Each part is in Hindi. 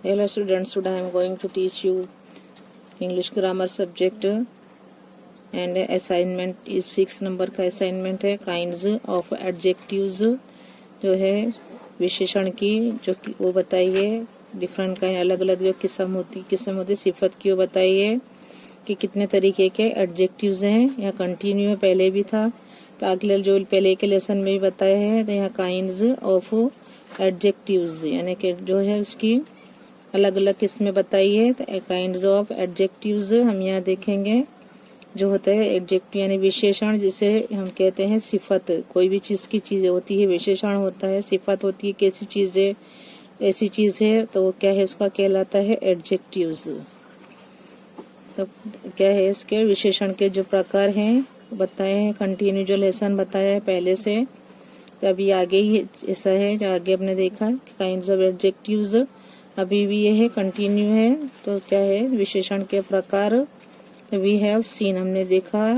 Hello students, today I am going to teach you English grammar subject and assignment is 6 number का assignment है kinds of adjectives जो है विशेषण की जो कि वो बताइए डिफरेंट का है अलग अलग जो किस्म होती सिफत की वो बताइए कि कितने तरीके के एडजेक्टिव्स हैं। यहाँ कंटिन्यू है, पहले भी था, अगले जो पहले के लेसन में भी बताया है। तो यहाँ काइंड्स ऑफ एडजेक्टिव्स यानी कि जो है उसकी अलग अलग किस्में बताई है। तो काइंड्स ऑफ एडजेक्टिव्स हम यहाँ देखेंगे जो होता है एडजेक्टिव यानी विशेषण, जिसे हम कहते हैं सिफत। कोई भी चीज की चीज होती है विशेषण होता है, सिफत होती है कैसी चीज है, ऐसी चीज है तो क्या है उसका कहलाता है एडजेक्टिव्स। तो क्या है उसके विशेषण के जो प्रकार हैं बताए हैं, कंटिन्यू जो लेसन बताया है पहले से। तो अभी आगे ही ऐसा है जो आगे आपने देखा काइंड्स ऑफ एडजेक्टिव्स, अभी भी ये है कंटिन्यू है। तो क्या है विशेषण के प्रकार, वी हैव सीन हमने देखा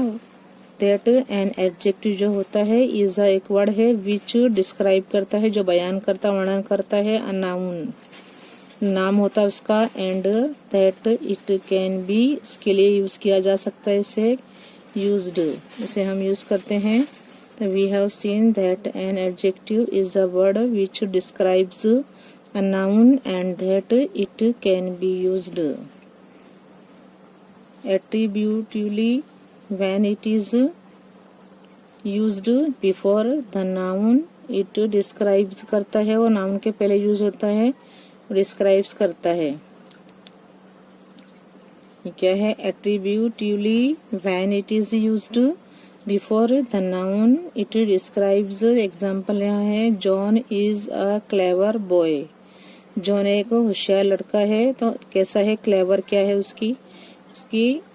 दैट एन एडजेक्टिव जो होता है इज एक वर्ड है विच डिस्क्राइब करता है जो बयान करता वर्णन करता है, अ नाउन नाम होता है उसका, and that it can be इसके लिए यूज किया जा सकता है, इसे यूज्ड इसे हम यूज करते हैं। तो we have seen that an adjective is a word which describes a noun and that it can be used attributively when it is used before the noun it describes करता है, वो noun के पहले यूज होता है, describes करता है। ये क्या है attributively when it is used before the noun it describes। Example यहाँ है John is a clever boy। John एक होशियार लड़का है, तो कैसा है क्लेवर क्या है उसकी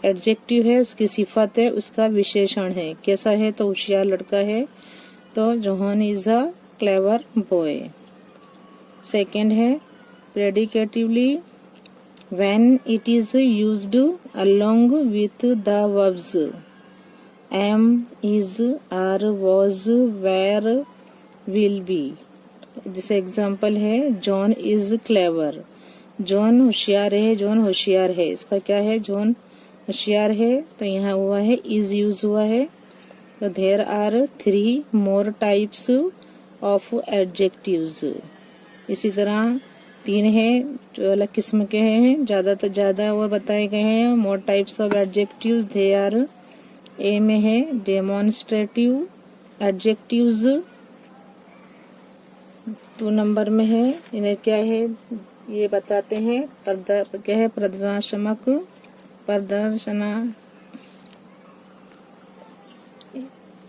एडजेक्टिव है, उसकी सिफत है, उसका विशेषण है। कैसा है तो होशियार लड़का है, तो John is a clever boy. Second है predicatively when it is used along with the verbs am, is, are, was, were, will be. जैसे एग्जाम्पल है जॉन इज क्लेवर, जॉन होशियार है, जॉन होशियार है, इसका क्या है जॉन होशियार है, तो यहाँ हुआ है इज यूज हुआ है। तो there are 3 more types of adjectives. इसी तरह 3 है जो अलग किस्म के हैं, ज्यादा और बताए गए हैं more types of adjectives. They are a में है डेमोन्स्ट्रेटिव एडजेक्टिव्स, 2 नंबर में है इन्हें क्या है ये बताते हैं क्या है प्रदर्शनात्मक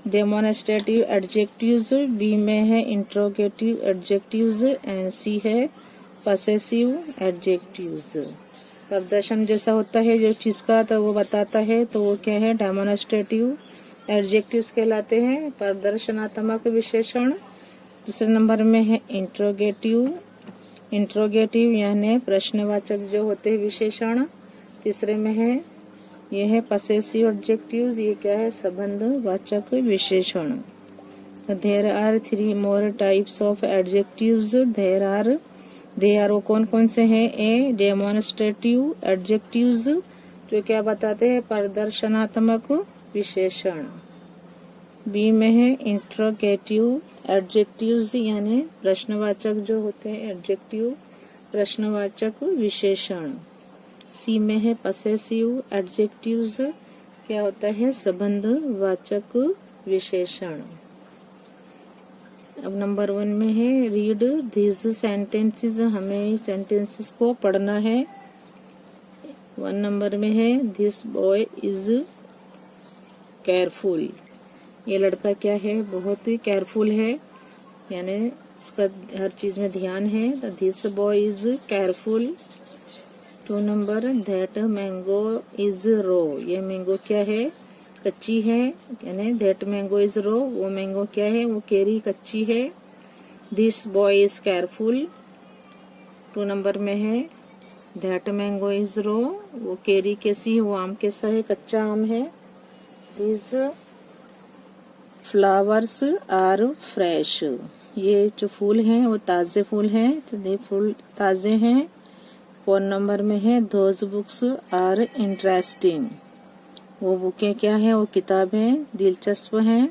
डेमोन्स्ट्रेटिव एडजेक्टिव्स, बी में है इंट्रोगेटिव एडजेक्टिव्स एंड सी है पसेसिव एडजेक्टिव्स। प्रदर्शन जैसा होता है जो चीज का तो वो बताता है, तो वो क्या है डेमोन्स्ट्रेटिव एडजेक्टिव्स कहलाते हैं, प्रदर्शनात्मक विशेषण। दूसरे नंबर में है इंट्रोगेटिव यानी प्रश्नवाचक जो होते हैं विशेषण। तीसरे में है ये है पसेसिव एडजेक्टिव्स, ये क्या है संबंधवाचक विशेषण। There are 3 more types of adjectives. They are वो कौन कौन से हैं, ए डेमोन्स्ट्रेटिव एडजेक्टिव्स जो क्या बताते हैं प्रदर्शनात्मक विशेषण। बी में है इंट्रोगेटिव एडजेक्टिव्स यानी प्रश्नवाचक जो होते हैं एडजेक्टिव प्रश्नवाचक विशेषण। सी में है पसेसिव एडजेक्टिव्स, क्या होता है संबंधवाचक विशेषण। अब नंबर 1 में है रीड दिस सेंटेंसेस, हमें सेंटेंसेस को पढ़ना है। 1 नंबर में है दिस बॉय इज केयरफुल, ये लड़का क्या है बहुत ही केयरफुल है यानी इसका हर चीज में ध्यान है। तो दिस बॉय इज केयरफुल। 2 नंबर दैट मैंगो इज रो, ये मैंगो क्या है कच्ची है, यानी दैट मैंगो इज रो, वो मैंगो क्या है वो केरी कच्ची है। This boy is careful. 2 number में है दैट मैंगो इज रो, वो केरी कैसी है वो आम कैसा है कच्चा आम है। दिस फ्लावर्स आर फ्रेश, ये जो फूल हैं वो ताजे फूल हैं, तो ये फूल ताजे हैं। 4 नंबर में है दोज बुक्स आर इंटरेस्टिंग, वो बुकें क्या है, वो किताबें दिलचस्प हैं।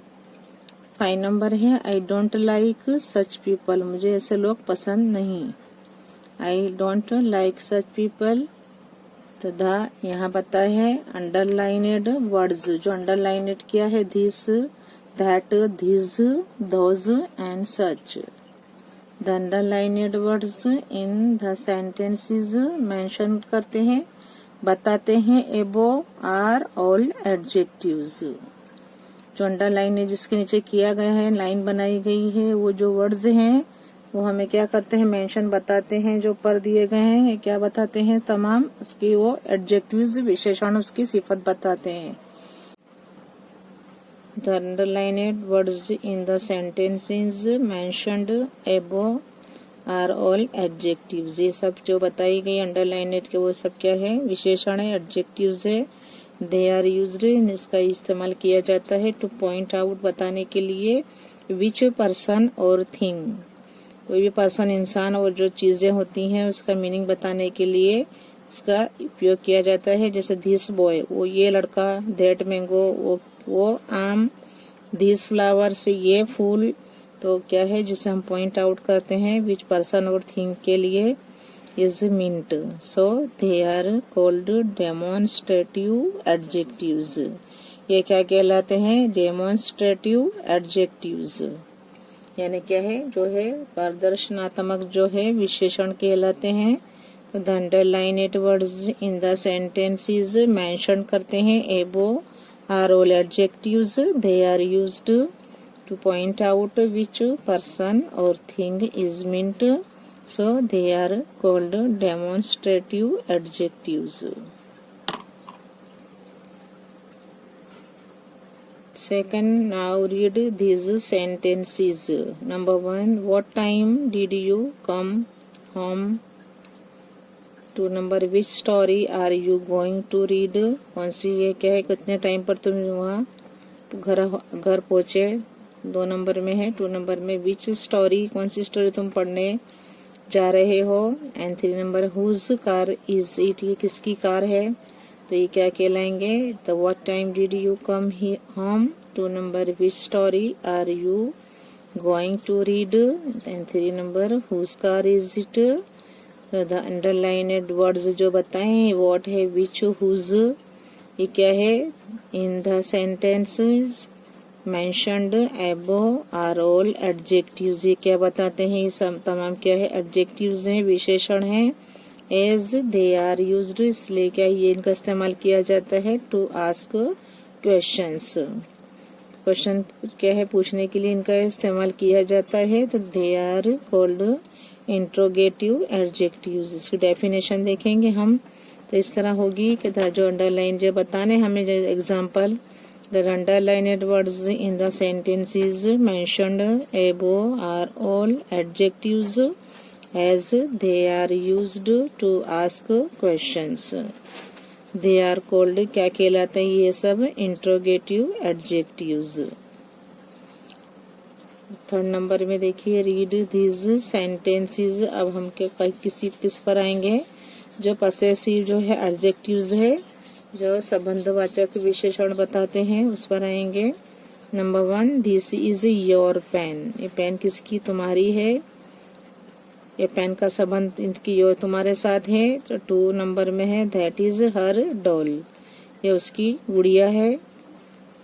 5 नंबर है I don't like such people, मुझे ऐसे लोग पसंद नहीं। I don't like such people. तो द यहाँ बताया है अंडरलाइनेड वर्ड्स, जो अंडरलाइनेड किया है this, that, this, those and such. The underlined words in the sentences mention करते हैं, बताते हैं एबो आर ऑल एडजेक्टिव्स। जो अंडरलाइन है जिसके नीचे किया गया है, लाइन बनाई गई है, वो जो वर्ड्स हैं वो हमें क्या करते हैं, मेंशन बताते हैं। जो ऊपर दिए गए हैं क्या बताते हैं, तमाम उसकी वो एडजेक्टिव्स, विशेषण, उसकी सिफत बताते हैं। The underlined words in the sentences mentioned above are all adjectives, ये सब जो बताई गई अंडरलाइनेड के वो सब क्या है, विशेषण है, एडजेक्टिव्स है। दे आर यूज्ड, इसका इस्तेमाल किया जाता है टू पॉइंट आउट, बताने के लिए, विच पर्सन और थिंग, कोई भी पर्सन, इंसान और जो चीजें होती हैं उसका मीनिंग बताने के लिए इसका उपयोग किया जाता है। जैसे दिस बॉय, वो ये लड़का, दैट मैंगो, वो आम, दिस फ्लावर्स, ये फूल, तो क्या है जिसे हम पॉइंट आउट करते हैं विच पर्सन और थिंग के लिए is meant. So they are called demonstrative adjectives, ये क्या कहलाते हैं, डेमोन्स्ट्रेटिव एडजेक्टिव्स, यानी क्या है, जो है प्रदर्शनात्मक जो है विशेषण कहलाते हैं। तो the underlined words in the sentences mention करते हैं above are all adjectives, they are used to point out which person और thing is meant, so they are called demonstrative adjectives. Second, now read these sentences. Number 1, what time did you come home? 2 number, which story are you going to read? कौन सी, ये क्या है, कितने टाइम पर तुम वहाँ घर पहुँचे। 2 नंबर में है। 2 नंबर में which story, कौन सी स्टोरी तुम पढ़ने जा रहे हो। And 3 number, whose car is it, ये किसकी कार है, तो ये क्या कहलाएंगे, तो what time did you come home. 2 नंबर, which story are you going to read. And 3 नंबर, whose car is it. The underlined words जो बताएं, व्हाट है, विच, हुज, ये क्या है, in the sentences mentioned above are all adjectives, ये क्या बताते हैं, ये सब तमाम क्या है, एडजेक्टिव्स हैं, विशेषण हैं। एज दे आर यूज्ड, इसलिए क्या ये इनका इस्तेमाल किया जाता है टू आस्क क्वेश्चंस, क्वेश्चन क्या है पूछने के लिए इनका इस्तेमाल किया जाता है। तो they are called interrogative adjectives. इसकी डेफिनेशन देखेंगे हम, तो इस तरह होगी कि जो अंडरलाइन जो बताने हमें जो example, the underlined words in the sentences mentioned above are all adjectives as they are used to ask questions. They are called, क्या कहलाते हैं ये सब, इंट्रोगेटिव एडजेक्टिव्स। 3rd नंबर में देखिए, रीड these sentences। अब हम किस पर आएंगे, जो पसेसिव जो है एडजेक्टिव्स है, जो संबंधवाचक विशेषण बताते हैं, उस पर आएंगे। Number 1, this is your pen, ये पेन किसकी, तुम्हारी है, ये पेन का संबंध इनकी यो तुम्हारे साथ है। तो 2 नंबर में है, दैट इज हर डॉल, ये उसकी गुड़िया है।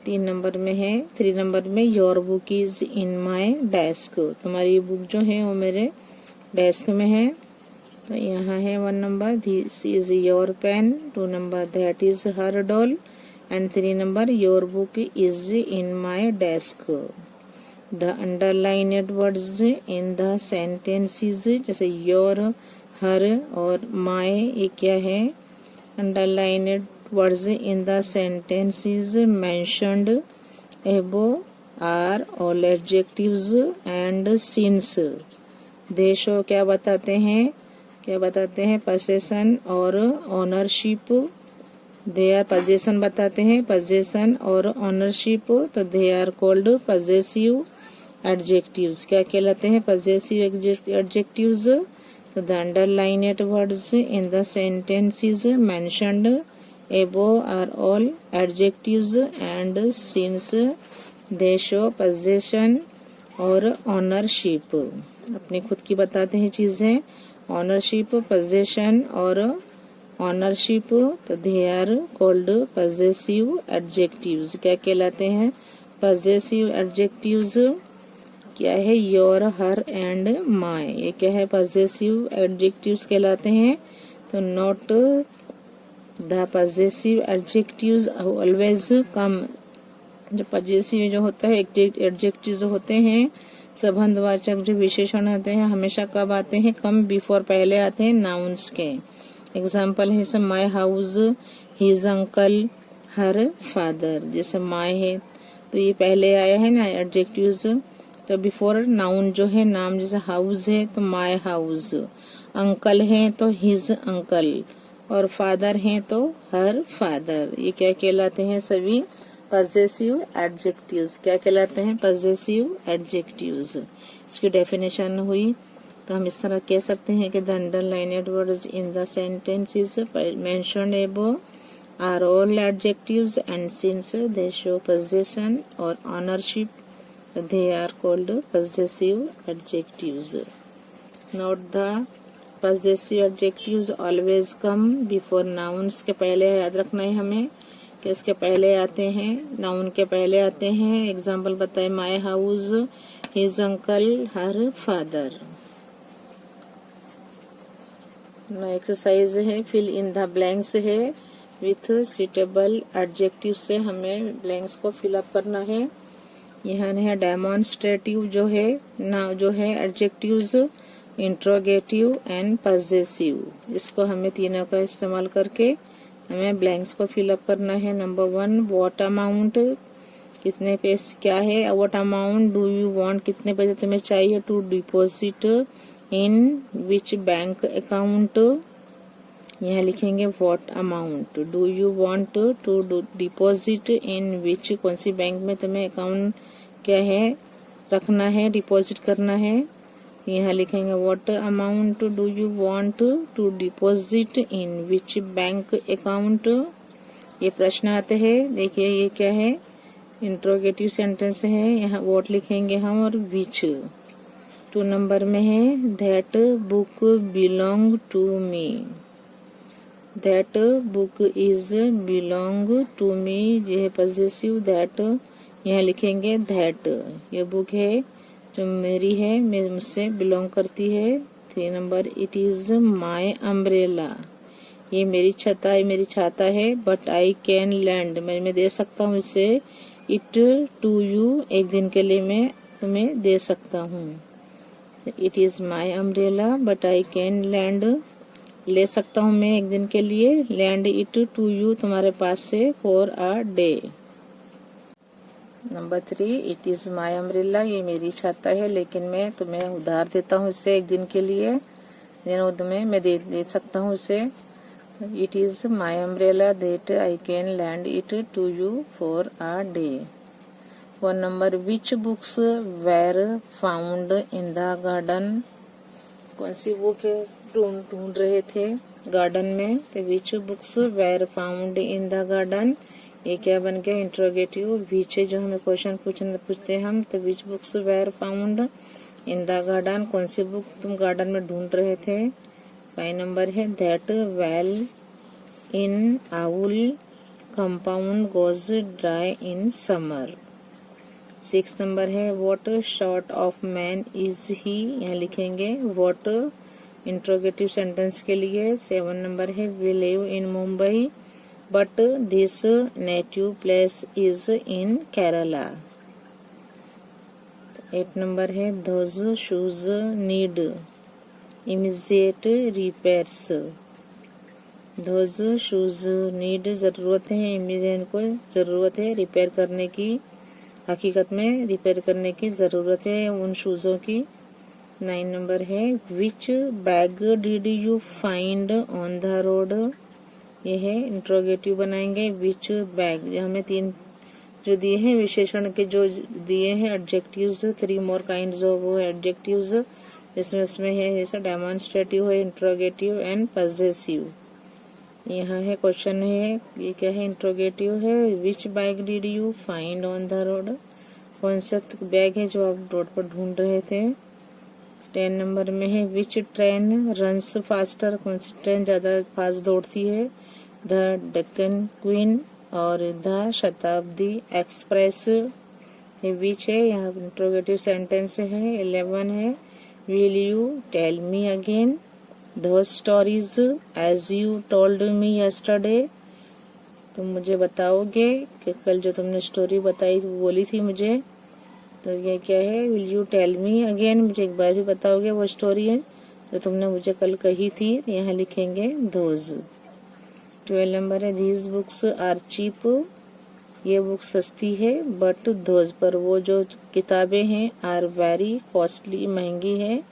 3 नंबर में है। 3 नंबर में, your book is in my desk, तुम्हारी बुक जो है वो मेरे डेस्क में है। तो यहाँ है 1 नंबर, दिस इज योर पेन। 2 नंबर, that is her doll. And 3 नंबर, your book is in my desk. The underlined words in the sentences, जैसे योर, हर और माय, ये क्या है, underlined words in the sentences mentioned above are all adjectives and since. They show क्या बताते हैं, पोसेशन और ओनरशिप। दे आर पोजेशन बताते हैं, पोजेशन और ओनरशिप। तो they are called possessive adjectives, क्या कहलाते हैं, पोजेसिव एडजेक्टिव्स। तो the underlined words in the sentences mentioned above are all adjectives and since they show possession और ownership, अपनी खुद की बताते हैं चीजें, ownership, possession और ownership, तो they are called possessive adjectives। क्या कहलाते हैं? possessive adjectives क्या है? your, her and my, ये क्या है? possessive adjectives कहलाते हैं। तो not the possessive adjectives always come, जो possessive जो होता है adjectives जो होते हैं संबंधवाचक जो विशेषण होते हैं हमेशा कब आते हैं? कम बिफोर, पहले आते हैं nouns के। एग्जाम्पल है जैसे my house, his uncle, her father। जैसे my है तो ये पहले आया है ना adjectives, तो बिफोर नाउन जो है, नाम जैसे हाउस है तो my house, अंकल है तो his uncle और फादर हैं तो हर फादर। ये क्या कहलाते हैं? सभी पजेसिव एडजेक्टिव्स। क्या कहलाते हैं? Possessive adjectives. इसकी डेफिनेशन हुई तो हम इस तरह कह सकते हैं कि the underlined words in the sentences mentioned above are all adjectives and since they show possession और ownership they are called possessive adjectives. Note the possessive adjectives always come before nouns, के पहले याद रखना है हमें कि इसके पहले आते हैं, नाउन के पहले आते हैं। एग्जाम्पल बताए my house, his uncle, her father. Exercise है फिल इन द ब्लैंक्स है विथ सुटेबल एडजेक्टिव से हमें ब्लैंक्स को फिलअप करना है। यहाँ है डेमोन्स्ट्रेटिव जो है ना, जो है एडजेक्टिव्स, इंट्रोगेटिव एंड पजेसिव, इसको हमें तीनों का इस्तेमाल करके हमें ब्लैंक्स को फिलअप करना है। नंबर 1 व्हाट अमाउंट, कितने पैसे, क्या है what amount do you want, कितने पैसे तुम्हें चाहिए, to deposit in which bank account, यहाँ लिखेंगे what amount, do you want to deposit in which, कौन सी बैंक में तुम्हें अकाउंट क्या है रखना है, डिपॉजिट करना है, यहाँ लिखेंगे what amount do you want to deposit in which bank account. ये प्रश्न आते हैं, देखिए ये क्या है, इंट्रोगेटिव सेंटेंस है, यहाँ व्हाट लिखेंगे हम और विच। 2 नंबर में है that book belong to me, that book is belong to me, ये है पजेसिव दैट, यहाँ लिखेंगे दैट, ये बुक है जो मेरी है, मुझसे बिलोंग करती है। 3 number it is my umbrella, ये मेरी छता है, मेरी छाता है, बट आई कैन लैंड, मैं दे सकता हूँ इसे, इट टू यू, एक दिन के लिए मैं तुम्हें दे सकता हूँ। It is my umbrella but I can land, ले सकता हूँ मैं एक दिन के लिए, लैंड इट टू यू, तुम्हारे पास से, for a day. Number 3 it is my umbrella, ये मेरी छाता है लेकिन मैं तुम्हें उधार देता हूँ इससे एक दिन के लिए, मैं दे सकता हूँ उसे। It is my umbrella that I can lend it to you for a day. 1 number which books were found in the garden, कौन सी बुक ढूंढ रहे थे गार्डन में, तो which books were found in the garden, ये क्या बन गया इंट्रोगेटिव। विच जो हमें क्वेश्चन पूछते हैं हम, तो which books were found in the garden, कौन सी बुक तुम गार्डन में ढूंढ रहे थे। 5 नंबर है that well in our compound goes dry in summer. 6 नंबर है what sort of man is he, यहाँ लिखेंगे व्हाट इंट्रोगेटिव सेंटेंस के लिए। 7 नंबर है we live in Mumbai but this native place is in Kerala। 8 number है those shoes need immediate repairs, those shoes need जरूरत है, immediate को जरूरत है रिपेयर करने की, हकीकत में रिपेयर करने की जरूरत है उन शूजों की। 9 नंबर है which bag did you find on the road, ये है इंट्रोगेटिव बनाएंगे विच बैग, हमें 3 जो दिए हैं विशेषण के जो दिए हैं adjectives, 3 more kinds of adjectives, इसमें उसमें है जैसे डेमोन्स्ट्रेटिव है, इंट्रोगेटिव एंड पजेसिव। यहाँ है क्वेश्चन है, ये क्या है, इंट्रोगेटिव है। Which bag did you find on the road? कौन सा बैग है जो आप रोड पर ढूंढ रहे थे? 10 नंबर में है विच ट्रेन रन्स फास्टर? कौन सी ट्रेन ज्यादा फास्ट दौड़ती है? द डेक्कन क्वीन और द शताब्दी एक्सप्रेस। ये विच है, यहाँ इंट्रोगेटिव सेंटेंस है। 11 है will you tell me again those stories as you told me yesterday? तुम मुझे बताओगे कि कल जो तुमने स्टोरी बताई बोली थी मुझे। तो ये क्या है, will you tell me again, मुझे एक बार भी बताओगे वो स्टोरी है जो तुमने मुझे कल कही थी। यहाँ लिखेंगे those। 12 नंबर है these books are cheap, ये बुक सस्ती है। बट those पर वो जो किताबें हैं are very costly, महंगी है।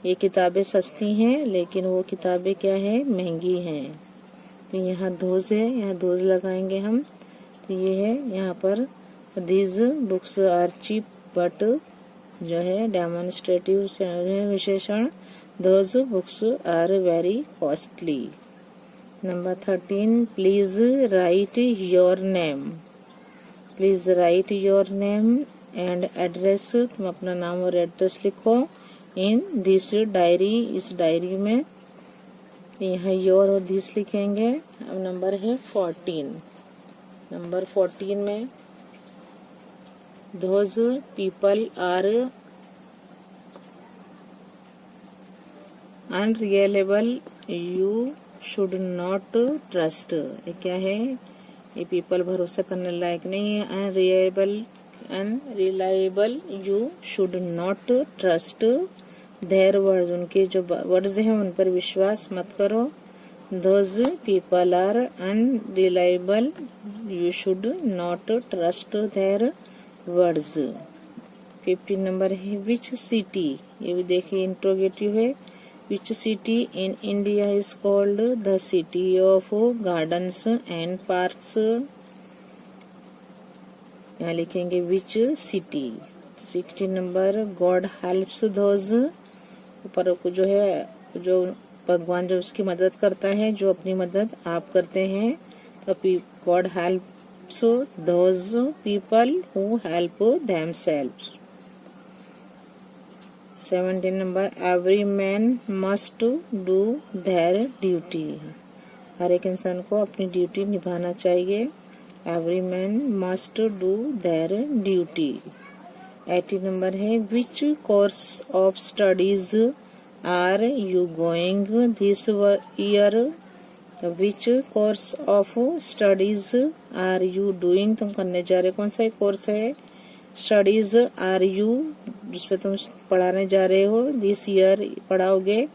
ये किताबें सस्ती हैं लेकिन वो किताबें क्या है, महंगी हैं। तो यहाँ धोज है, यहाँ धोज लगाएंगे हम। तो ये है यहाँ पर these books are cheap but जो है डेमोन्स्ट्रेटिव विशेषण, those books are very costly. Number 13 please write your name. Please write your name and address, तुम अपना नाम और एड्रेस लिखो। इन दिस डायरी, इस डायरी में। यहाँ योर और दिस लिखेंगे। अब नंबर है 14। नंबर 14 में those people are unreliable, you should not trust। ये क्या है, ये पीपल भरोसा करने लायक नहीं है। Unreliable you should not trust their words, उनके जो वर्ड्स हैं उन पर विश्वास मत करो। Those people are unreliable, you should not trust their words. 15 number है विच सिटी, ये भी देखिए इंट्रोगेटिव है। Which city in India is called the city of gardens and parks. यहाँ लिखेंगे which city. 16 number God helps those, ऊपर को जो है, जो भगवान जो उसकी मदद करता है, जो अपनी मदद आप करते हैं। तो God helps those people who help themselves. 17 नंबर every man must do their duty, हर एक इंसान को अपनी ड्यूटी निभाना चाहिए। Every man must do their duty. 18 नंबर है which course of studies are you going this year. Which course of studies are you doing, तुम करने जा रहे कौन सा कोर्स है। स्टडीज आर यू, जिसपे तुम पढ़ाने जा रहे हो, दिस ईयर पढ़ाओगे।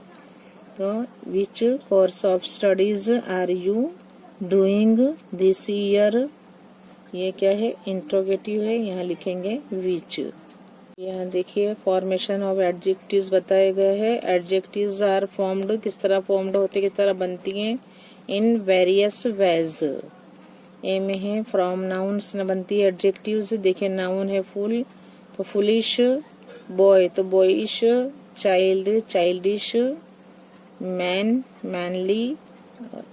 तो which course of studies are you doing this year, ये क्या है, इंट्रोगेटिव है। यहाँ लिखेंगे विच। यहाँ देखिए फॉर्मेशन ऑफ एडजेक्टिव्स बताए गए हैं। एडजेक्टिव्स आर फॉर्म्ड, किस तरह फॉर्म्ड होते, किस तरह बनती हैं, इन वेरियस वेज। ए में है फ्रॉम नाउन्स न बनती है एडजेक्टिव्स। देखिए नाउन है फुल, तो फुलिश, बॉय तो boyish, child childish, man manly,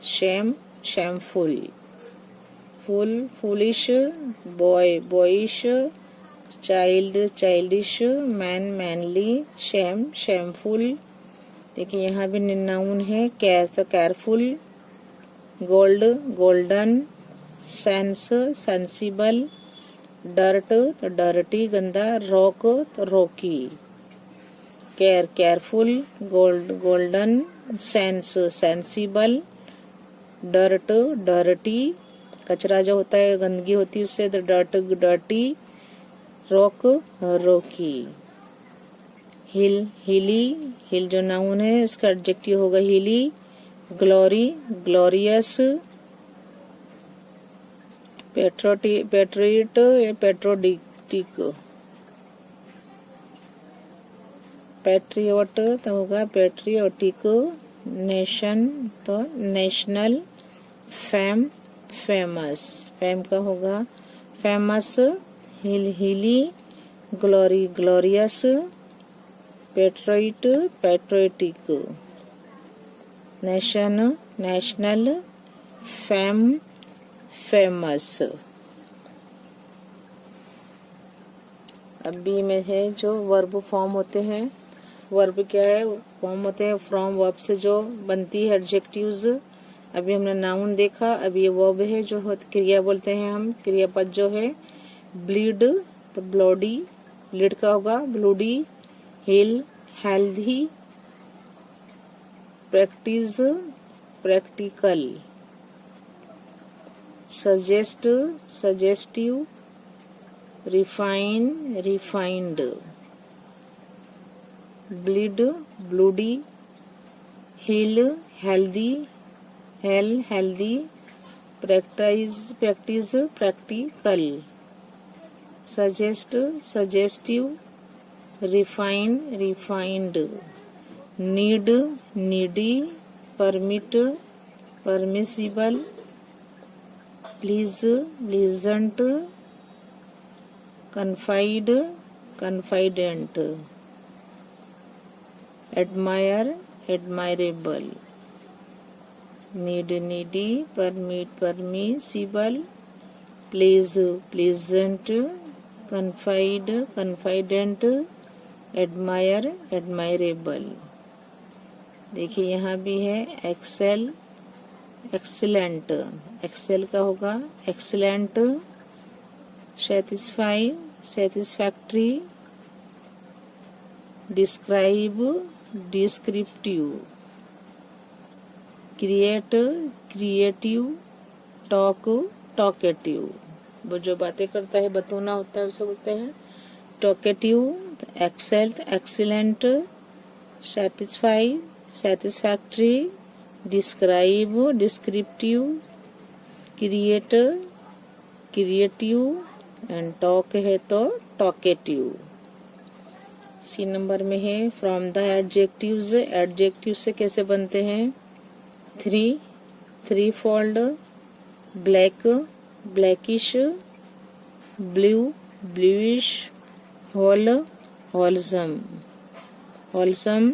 shame shameful. Fool foolish, boy boyish, child childish, man manly, shame shameful. देखिए यहाँ भी नाउन है। केयर तो careful, gold golden, sense sensible, dirt तो डर्टी गंदा, रॉक तो rocky. Care careful, gold golden, sense sensible, dirt dirty, कचरा जो होता है गंदगी होती है उससे, तो dirt dirty, rock rocky. Hill hilly, hill जो नाउन है इसका एडजेक्टिव होगा हिली। Glory glorious, patriot patriotic, patriot तो होगा पेट्रियोटिक, नेशन तो नेशनल, फेम फेमस, फेम का होगा famous, hill hilly, glory glorious, patriot, patriotic, nation, national, fame, famous. अब बी में है जो वर्ब फॉर्म होते हैं। वर्ब क्या है? फॉर्म होते हैं फ्रॉम वर्ब से जो बनती है एडजेक्टिव्स। अभी हमने नाउन देखा, अब ये वर्ब है जो क्रिया बोलते हैं हम। क्रियापद जो है ब्लीड तो ब्लॉडी, ब्लीड का होगा bloody, heal healthy, practice practical, suggest suggestive, refine refined, bleed bloody, heal healthy, heal healthy, practice practical, suggest suggestive, refine refined, need needy, permit permissible, please pleasant, confide confident, admire admirable, need needy, permit permissible, please pleasant, confide confident, admire admirable। देखिए यहाँ भी है एक्सेल एक्सीलेंट, एक्सेल का होगा excellent, satisfy satisfactory, describe descriptive, create creative, talk talkative। वो जो बातें करता है बतौना होता है उसे बोलते हैं talkative. Excel excellent, satisfy satisfactory, describe descriptive, create creative and talk है तो टॉकेटिव। सी नंबर में है फ्रॉम द एडजेक्टिव्स। एडजेक्टिव से कैसे बनते हैं? Three fold, black blackish, blue bluish, whole wholesome wholesome,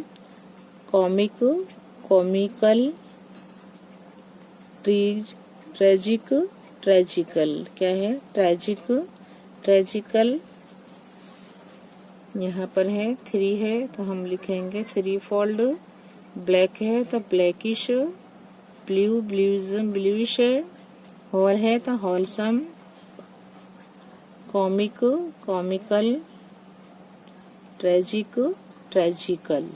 comic comical, tragic tragical. क्या है? Tragic tragical. यहाँ पर है थ्री है तो हम लिखेंगे थ्री फोल्ड, ब्लैक है तो ब्लैकिश, ब्लू ब्लूइश है, होल है तो wholesome, comic comical, tragic tragical.